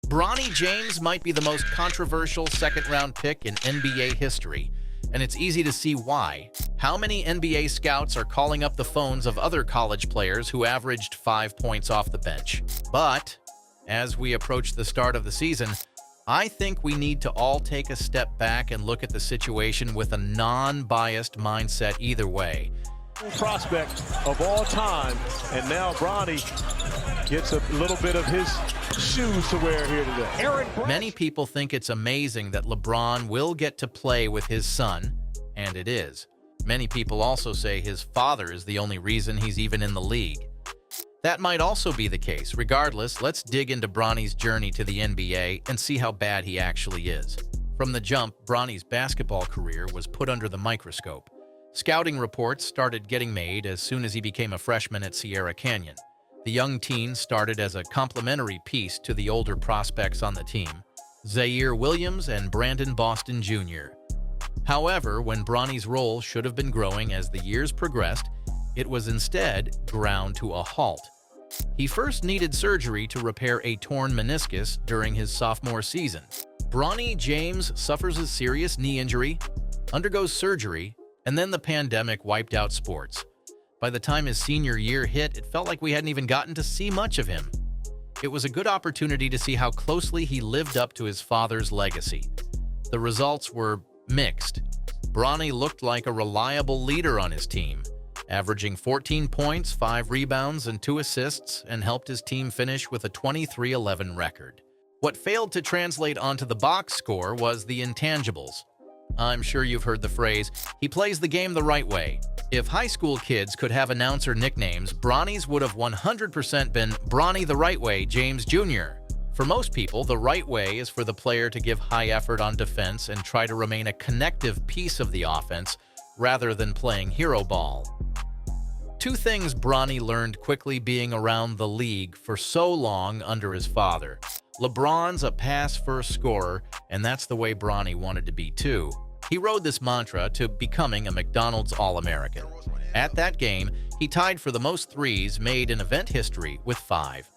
Bronny James might be the most controversial second-round pick in NBA history, and it's easy to see why. How many NBA scouts are calling up the phones of other college players who averaged 5 points off the bench? But as we approach the start of the season, I think we need to all take a step back and look at the situation with a non-biased mindset either way. Prospect of all time, and now Bronny gets a little bit of his shoes to wear here today. Many people think it's amazing that LeBron will get to play with his son, and it is. Many people also say his father is the only reason he's even in the league. That might also be the case. Regardless, let's dig into Bronny's journey to the NBA and see how bad he actually is. From the jump, Bronny's basketball career was put under the microscope. Scouting reports started getting made as soon as he became a freshman at Sierra Canyon. The young teen started as a complementary piece to the older prospects on the team, Zaire Williams and Brandon Boston Jr. However, when Bronny's role should have been growing as the years progressed, it was instead ground to a halt. He first needed surgery to repair a torn meniscus during his sophomore season. Bronny James suffers a serious knee injury, undergoes surgery, and then the pandemic wiped out sports. By the time his senior year hit, it felt like we hadn't even gotten to see much of him. It was a good opportunity to see how closely he lived up to his father's legacy. The results were mixed. Bronny looked like a reliable leader on his team, averaging 14 points, 5 rebounds, and 2 assists, and helped his team finish with a 23-11 record. What failed to translate onto the box score was the intangibles. I'm sure you've heard the phrase, he plays the game the right way. If high school kids could have announcer nicknames, Bronny's would have 100% been Bronny the Right Way James Jr. For most people, the right way is for the player to give high effort on defense and try to remain a connective piece of the offense rather than playing hero ball. Two things Bronny learned quickly being around the league for so long under his father. LeBron's a pass-first scorer, and that's the way Bronny wanted to be too. He rode this mantra to becoming a McDonald's All-American. At that game, he tied for the most threes made in event history with 5.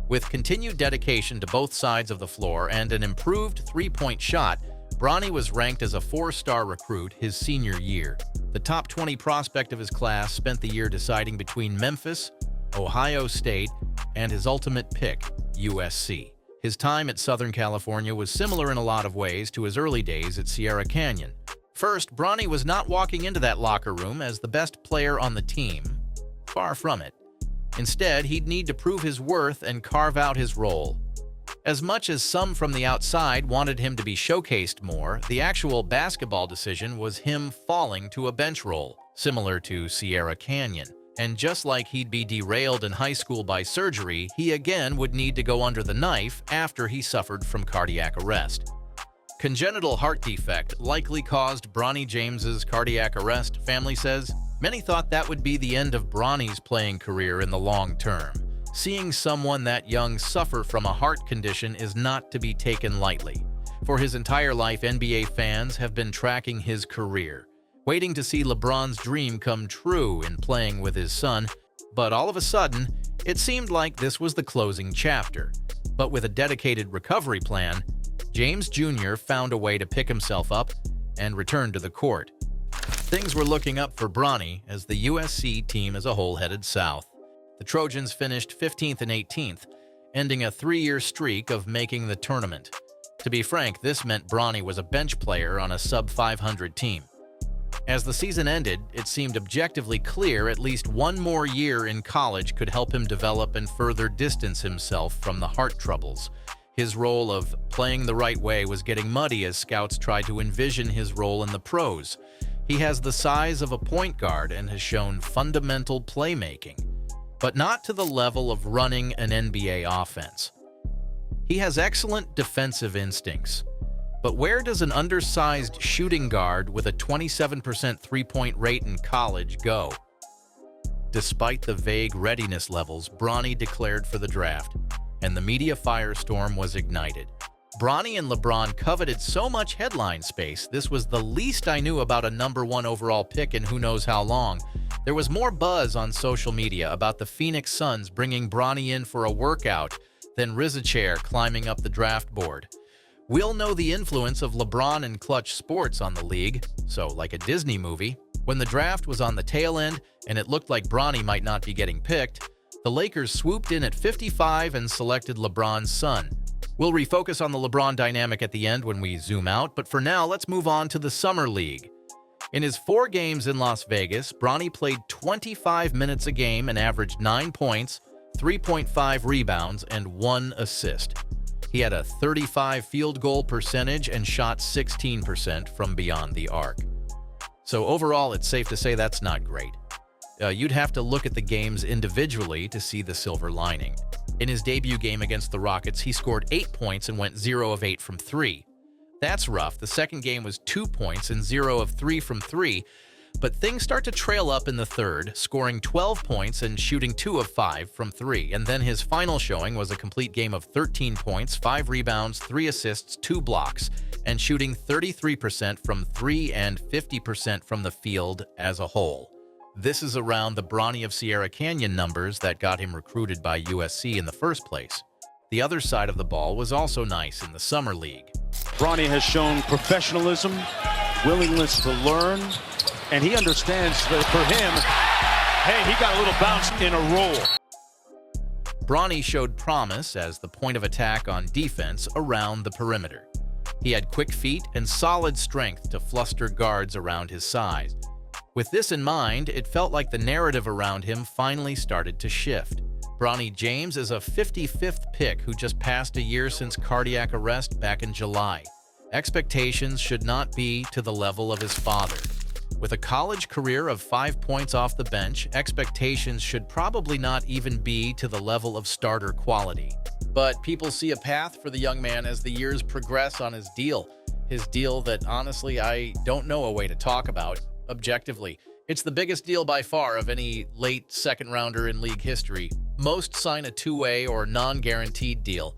With continued dedication to both sides of the floor and an improved three-point shot, Bronny was ranked as a 4-star recruit his senior year. The top 20 prospect of his class spent the year deciding between Memphis, Ohio State, and his ultimate pick, USC. His time at Southern California was similar in a lot of ways to his early days at Sierra Canyon. First, Bronny was not walking into that locker room as the best player on the team. Far from it. Instead, he'd need to prove his worth and carve out his role. As much as some from the outside wanted him to be showcased more, the actual basketball decision was him falling to a bench role, similar to Sierra Canyon. And just like he'd be derailed in high school by surgery, he again would need to go under the knife after he suffered from cardiac arrest. Congenital heart defect likely caused Bronny James's cardiac arrest, family says. Many thought that would be the end of Bronny's playing career in the long term. Seeing someone that young suffer from a heart condition is not to be taken lightly. For his entire life, NBA fans have been tracking his career, waiting to see LeBron's dream come true in playing with his son, but all of a sudden, it seemed like this was the closing chapter. But with a dedicated recovery plan, James Jr. found a way to pick himself up and return to the court. Things were looking up for Bronny as the USC team as a whole headed south. The Trojans finished 15th and 18th, ending a 3-year streak of making the tournament. To be frank, this meant Bronny was a bench player on a sub-500 team. As the season ended, it seemed objectively clear at least one more year in college could help him develop and further distance himself from the heart troubles. His role of playing the right way was getting muddy as scouts tried to envision his role in the pros. He has the size of a point guard and has shown fundamental playmaking, but not to the level of running an NBA offense. He has excellent defensive instincts, but where does an undersized shooting guard with a 27% three-point rate in college go? Despite the vague readiness levels, Bronny declared for the draft, and the media firestorm was ignited. Bronny and LeBron coveted so much headline space, this was the least I knew about a #1 overall pick in who knows how long. There was more buzz on social media about the Phoenix Suns bringing Bronny in for a workout than Rizachair climbing up the draft board. We'll know the influence of LeBron and clutch sports on the league, so like a Disney movie. When the draft was on the tail end and it looked like Bronny might not be getting picked, the Lakers swooped in at 55 and selected LeBron's son. We'll refocus on the LeBron dynamic at the end when we zoom out, but for now, let's move on to the Summer League. In his 4 games in Las Vegas, Bronny played 25 minutes a game and averaged 9 points, 3.5 rebounds, and 1 assist. He had a 35 field goal percentage and shot 16% from beyond the arc. So overall, it's safe to say that's not great. You'd have to look at the games individually to see the silver lining. In his debut game against the Rockets, he scored 8 points and went 0 of 8 from 3. That's rough. The second game was 2 points and 0 of 3 from 3, but things start to trail up in the third, scoring 12 points and shooting 2 of 5 from 3. And then his final showing was a complete game of 13 points, 5 rebounds, 3 assists, 2 blocks, and shooting 33% from 3 and 50% from the field as a whole. This is around the Bronny of Sierra Canyon numbers that got him recruited by USC in the first place. The other side of the ball was also nice in the Summer League. Bronny has shown professionalism, willingness to learn, and he understands that for him, hey, he got a little bounce in a roll. Bronny showed promise as the point of attack on defense around the perimeter. He had quick feet and solid strength to fluster guards around his size. With this in mind, it felt like the narrative around him finally started to shift. Bronny James is a 55th pick who just passed a year since cardiac arrest back in July. Expectations should not be to the level of his father. With a college career of 5 points off the bench, expectations should probably not even be to the level of starter quality. But people see a path for the young man as the years progress on his deal. His deal that, honestly, I don't know a way to talk about objectively. It's the biggest deal by far of any late second-rounder in league history. Most sign a two-way or non-guaranteed deal.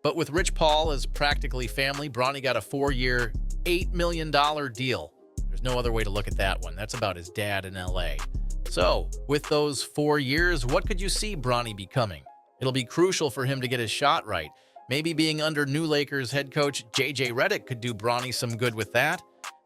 But with Rich Paul as practically family, Bronny got a 4-year, $8 million deal. There's no other way to look at that one. That's about his dad in LA. So, with those 4 years, what could you see Bronny becoming? It'll be crucial for him to get his shot right. Maybe being under new Lakers head coach J.J. Redick could do Bronny some good with that.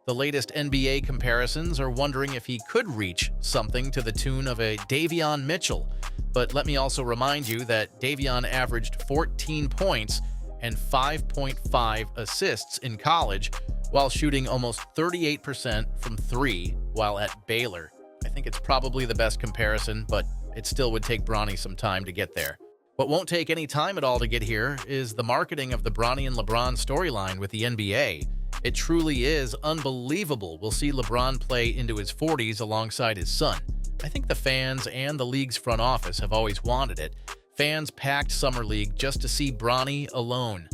The latest NBA comparisons are wondering if he could reach something to the tune of a Davion Mitchell. But let me also remind you that Davion averaged 14 points and 5.5 assists in college while shooting almost 38% from 3 while at Baylor. I think it's probably the best comparison, but it still would take Bronny some time to get there. What won't take any time at all to get here is the marketing of the Bronny and LeBron storyline with the NBA. It truly is unbelievable we'll see LeBron play into his 40s alongside his son. I think the fans and the league's front office have always wanted it. Fans packed Summer League just to see Bronny alone.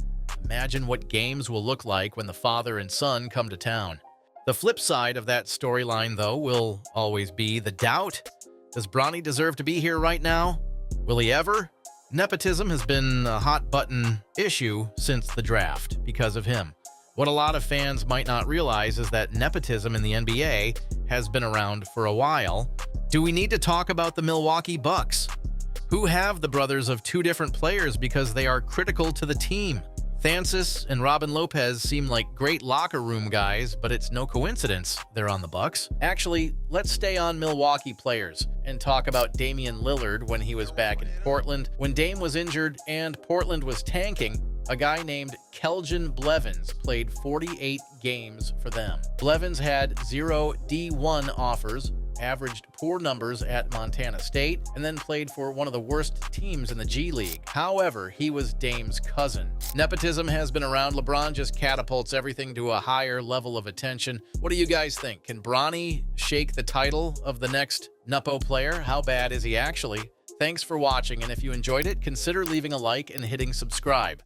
Imagine what games will look like when the father and son come to town. The flip side of that storyline, though, will always be the doubt. Does Bronny deserve to be here right now? Will he ever? Nepotism has been a hot-button issue since the draft because of him. What a lot of fans might not realize is that nepotism in the NBA has been around for a while. Do we need to talk about the Milwaukee Bucks, who have the brothers of 2 different players because they are critical to the team? Thansis and Robin Lopez seem like great locker room guys, but it's no coincidence they're on the Bucks. Actually, let's stay on Milwaukee players and talk about Damian Lillard when he was back in Portland. When Dame was injured and Portland was tanking, a guy named Keljin Blevins played 48 games for them. Blevins had 0 D1 offers, averaged poor numbers at Montana State, and then played for one of the worst teams in the G League. However, he was Dame's cousin. Nepotism has been around. LeBron just catapults everything to a higher level of attention. What do you guys think? Can Bronny shake the title of the next Nepo player? How bad is he actually? Thanks for watching, and if you enjoyed it, consider leaving a like and hitting subscribe.